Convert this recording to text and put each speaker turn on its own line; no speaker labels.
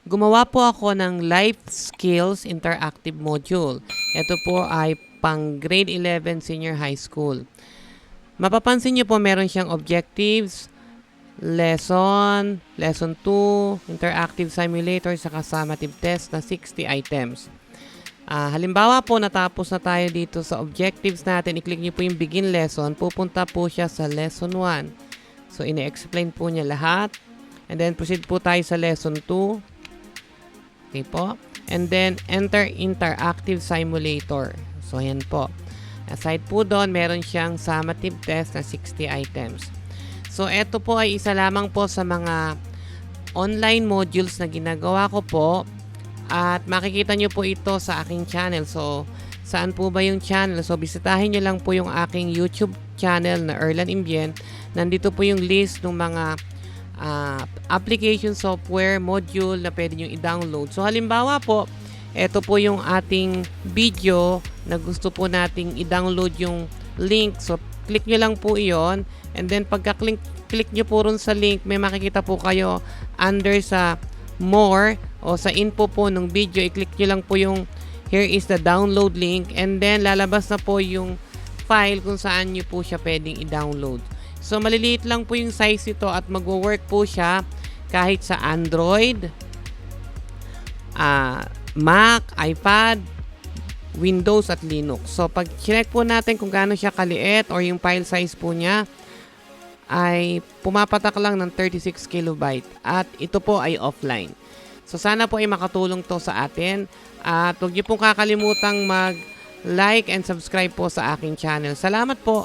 Gumawa po ako ng Life Skills Interactive Module. Ito po ay pang grade 11 senior high school. Mapapansin niyo po meron siyang objectives, lesson 2, interactive simulator, saka summative test na 60 items. Halimbawa po, natapos na tayo dito sa objectives natin, i-click niyo po yung begin lesson, pupunta po siya sa lesson 1. So, ine-explain po niya lahat. And then, proceed po tayo sa lesson 2. Okay po. And then, enter interactive simulator. So, yan po. Aside po doon, meron siyang summative test na 60 items. So, eto po ay isa lamang po sa mga online modules na ginagawa ko po. At makikita nyo po ito sa aking channel. So, saan po ba yung channel? So, bisitahin nyo lang po yung aking YouTube channel na Erlan Imbien. Nandito po yung list ng mga application software module na pwede nyo i-download. So, halimbawa po, ito po yung ating video na gusto po nating i-download yung link. So, click nyo lang po iyon. And then, pagka-click nyo po rin sa link, may makikita po kayo under sa more o sa info po ng video, i-click nyo lang po yung here is the download link and then lalabas na po yung file kung saan nyo po siya pwedeng i-download. So maliliit lang po yung size ito at magwo-work po siya kahit sa Android, Mac, iPad, Windows at Linux. So pag check po natin kung gaano siya kaliit or yung file size po niya, ay pumapatak lang ng 36 kilobyte at ito po ay offline. So sana po ay makatulong to sa atin at huwag niyo pong kakalimutang mag-like and subscribe po sa aking channel. Salamat po!